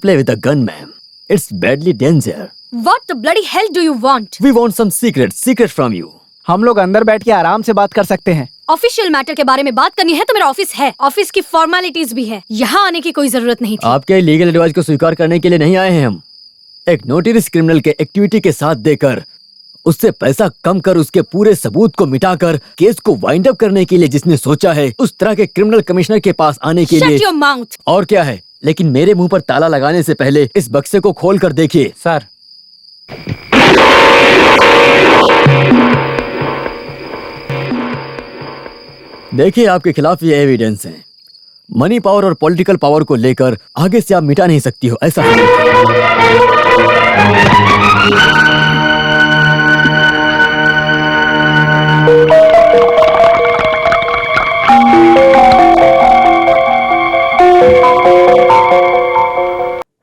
play with a gun, ma'am. It's badly danger. What the bloody hell do you want? We want some secret from you. हम लोग अंदर बैठ के आराम से बात कर सकते हैं। ऑफिशियल मैटर के बारे में बात करनी है तो मेरा ऑफिस है, ऑफिस की फॉर्मेलिटीज भी है, यहाँ आने की कोई जरूरत नहीं थी। आपके लीगल एडवाइस को स्वीकार करने के लिए नहीं आए हैं हम। एक नोटरियस क्रिमिनल के एक्टिविटी के साथ देकर उससे पैसा कम कर उसके पूरे सबूत को मिटाकर केस को वाइंड अप करने के लिए जिसने सोचा है उस तरह के क्रिमिनल कमिश्नर के पास आने के लिए। Shut your mouth! और क्या है, लेकिन मेरे मुंह पर ताला लगाने से पहले इस बक्से को खोल कर देखिए। सर, देखिए आपके खिलाफ ये एविडेंस है। मनी पावर और पॉलिटिकल पावर को लेकर आगे से आप मिटा नहीं सकती हो, ऐसा है।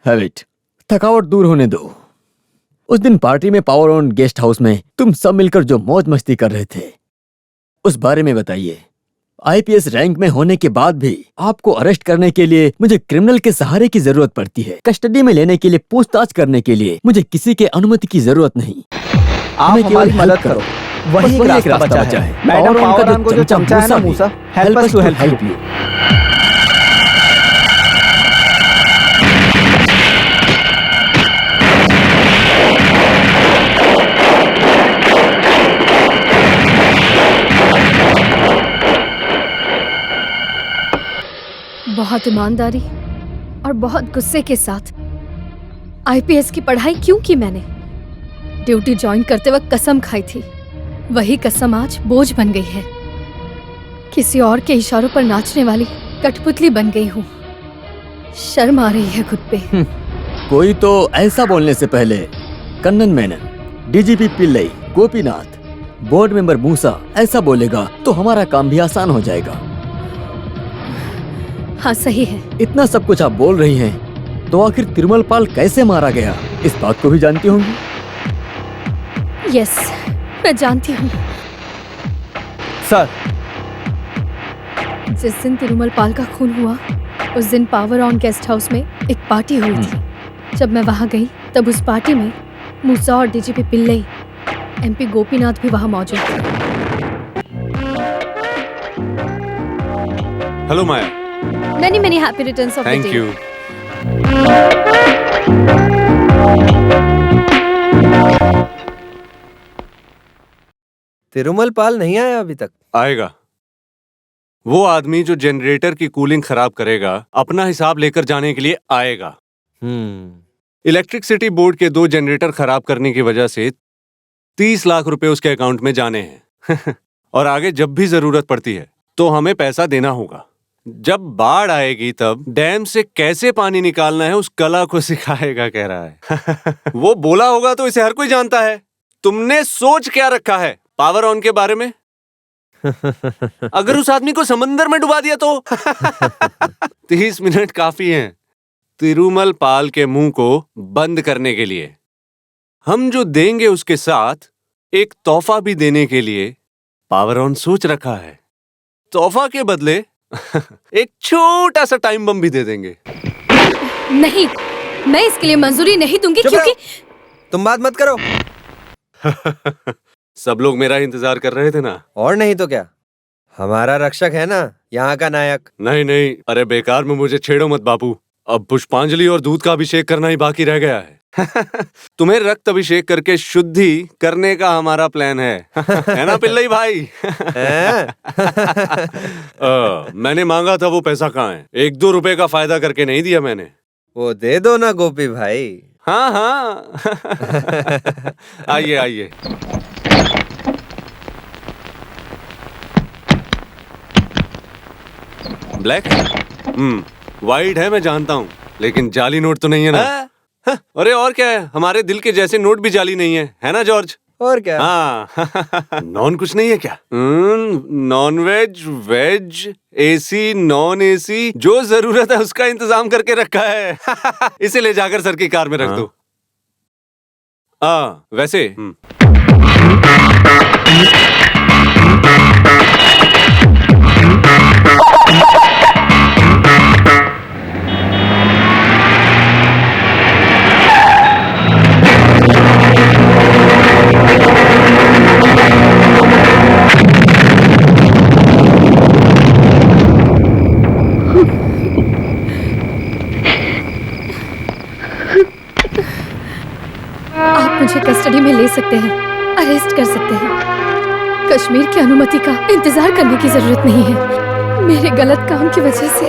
Have it. थकावट दूर होने दो। उस दिन पार्टी में पावर ऑन गेस्ट हाउस में तुम सब मिलकर जो मौज मस्ती कर रहे थे उस बारे में बताइए। आईपीएस रैंक में होने के बाद भी आपको अरेस्ट करने के लिए मुझे क्रिमिनल के सहारे की जरूरत पड़ती है। कस्टडी में लेने के लिए, पूछताछ करने के लिए मुझे किसी के अनुमति की जरूरत नहीं। आप हमारी मदद करो, वही एक रास्ता बचा है। मैडम पावरऑन को जो चमचा है ना Moosa, help us to help you. बहुत ईमानदारी और बहुत गुस्से के साथ आईपीएस की पढ़ाई क्यों की मैंने? ड्यूटी ज्वाइन करते वक्त कसम खाई थी, वही कसम आज बोझ बन गई है। किसी और के इशारों पर नाचने वाली कठपुतली बन गई हूँ। शर्म आ रही है खुद पे। कोई तो ऐसा बोलने से पहले Kannan Menon, DGP Pillai, Gopinath, board member Moosa ऐसा बोलेगा तो हमारा काम भी आसान हो जाएगा। हाँ सही है। इतना सब कुछ आप बोल रही हैं, तो आखिर तिरुमल पाल कैसे मारा गया इस बात को भी जानती होंगी। यस, मैं जानती हूँ। सर, जिस दिन तिरुमल पाल का खून हुआ उस दिन पावर ऑन गेस्ट हाउस में एक पार्टी हुई थी। जब मैं वहाँ गई तब उस पार्टी में मूसा और डीजीपी पिल्लई, एमपी गोपीनाथ भी वहाँ मौजूद थे। Hello Maya. Many happy returns of the day. Thank you. Thirumal पाल नहीं आया अभी तक? आएगा। वो आदमी जो जनरेटर की कूलिंग खराब करेगा अपना हिसाब लेकर जाने के लिए आएगा। इलेक्ट्रिसिटी बोर्ड के 2 जनरेटर खराब करने की वजह से 30 लाख रुपए उसके अकाउंट में जाने हैं। और आगे जब भी जरूरत पड़ती है तो हमें पैसा देना होगा। जब बाढ़ आएगी तब डैम से कैसे पानी निकालना है उस कला को सिखाएगा, कह रहा है। वो बोला होगा तो इसे हर कोई जानता है। तुमने सोच क्या रखा है पावर ऑन के बारे में? अगर उस आदमी को समंदर में डुबा दिया तो 30 मिनट काफी हैं तिरुमल पाल के मुंह को बंद करने के लिए। हम जो देंगे उसके साथ एक तोहफा भी देने के लिए पावर ऑन सोच रखा है। तोहफा के बदले एक छोटा सा टाइम बम भी दे देंगे। नहीं, मैं इसके लिए मंजूरी नहीं दूंगी क्योंकि तुम बात मत करो। सब लोग मेरा इंतजार कर रहे थे ना। और नहीं तो क्या, हमारा रक्षक है ना यहाँ का नायक। नहीं, अरे बेकार में मुझे छेड़ो मत बापू। अब पुष्पांजलि और दूध का अभिषेक करना ही बाकी रह गया है। तुम्हें रक्त अभिषेक करके शुद्धि करने का हमारा प्लान है ना पिल्लई भाई? मैंने मांगा था वो पैसा कहाँ है? 1-2 रुपए का फायदा करके नहीं दिया मैंने। वो दे दो ना गोपी भाई। हाँ। आइए। ब्लैक? वाइट है मैं जानता हूँ, लेकिन जाली नोट तो नहीं है ना? अरे और क्या है, हमारे दिल के जैसे नोट भी जाली नहीं है ना जॉर्ज? और क्या? हाँ। नॉन कुछ नहीं है क्या? Non veg, veg, AC, non AC, जो जरूरत है उसका इंतजाम करके रखा है। इसे ले जाकर सर की कार में रख दो। वैसे मुझे कस्टडी में ले सकते हैं, अरेस्ट कर सकते हैं। कश्मीर की अनुमति का इंतजार करने की जरूरत नहीं है। मेरे गलत काम की वजह से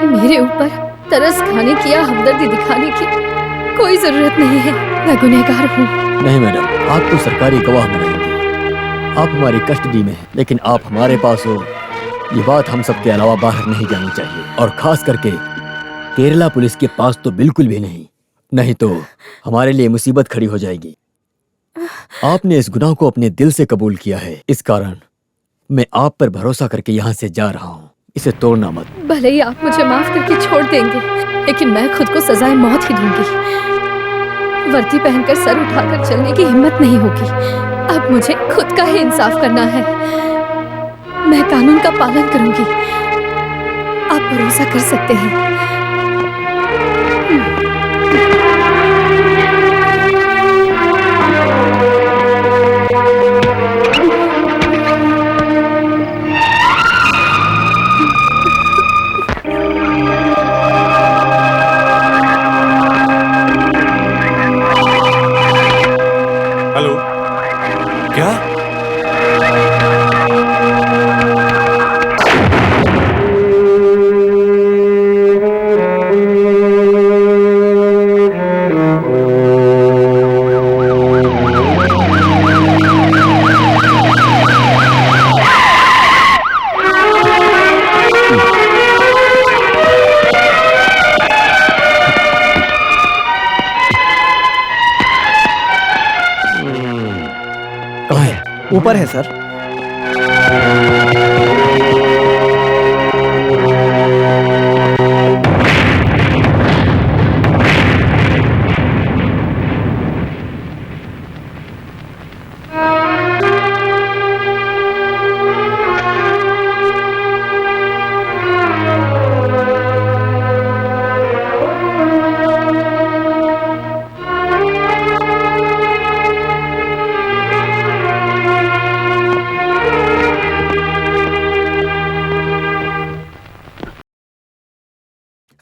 मेरे ऊपर तरस खाने की या हमदर्दी दिखाने की कोई जरूरत नहीं है। मैं गुनहगार हूँ। नहीं मैडम, आप तो सरकारी गवाह में रहेंगे। आप हमारी कस्टडी में हैं, लेकिन आप हमारे पास हो, ये बात हम सबके अलावा बाहर नहीं जानी चाहिए, और खास करके केरला पुलिस के पास तो बिल्कुल भी नहीं। नहीं तो हमारे लिए मुसीबत खड़ी हो जाएगी। आपने इस गुनाह को अपने दिल से कबूल किया है, इस कारण मैं आप पर भरोसा करके यहाँ से जा रहा हूँ। इसे तोड़ना मत। भले ही आप मुझे माफ करके छोड़ देंगे, लेकिन मैं खुद को सजाए मौत ही दूंगी। वर्दी पहनकर सर उठाकर चलने की हिम्मत नहीं होगी। अब मुझे खुद का ही इंसाफ करना है। मैं कानून का पालन करूंगी, आप भरोसा कर सकते हैं। हेलो, क्या? कहाँ है? ऊपर है सर।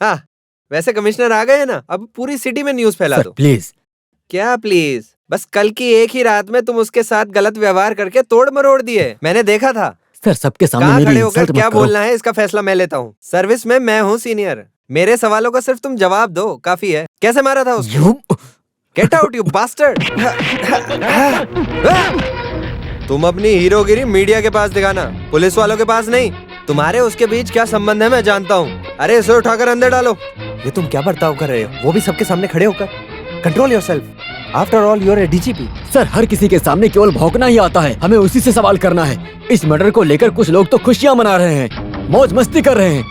हाँ, वैसे कमिश्नर आ गए हैं ना, अब पूरी सिटी में न्यूज़ फैला सर दो। प्लीज। क्या प्लीज? बस कल की एक ही रात में तुम उसके साथ गलत व्यवहार करके तोड़ मरोड़ दिए। मैंने देखा था। सर सबके सामने कहाँ मेरी खड़े होकर इंसल्ट क्या मत करो। बोलना है इसका फैसला मैं लेता हूँ। सर्विस में मैं हूँ सीनियर। मेरे सवालों का सिर्फ तुम जवाब दो, काफी है। कैसे मारा था उसको? You- get out you bastard. तुम अपनी हीरोगिरी मीडिया के पास दिखाना, पुलिस वालों के पास नहीं। तुम्हारे उसके बीच क्या संबंध है मैं जानता हूँ। अरे इसे उठाकर अंदर डालो। ये तुम क्या बर्ताव कर रहे हो, वो भी सबके सामने खड़े होकर? Control yourself. After all you are a DGP. Sir हर किसी के सामने केवल भौंकना ही आता है, हमें उसी से सवाल करना है। इस मर्डर को लेकर कुछ लोग तो खुशियां मना रहे हैं, मौज मस्ती कर रहे हैं।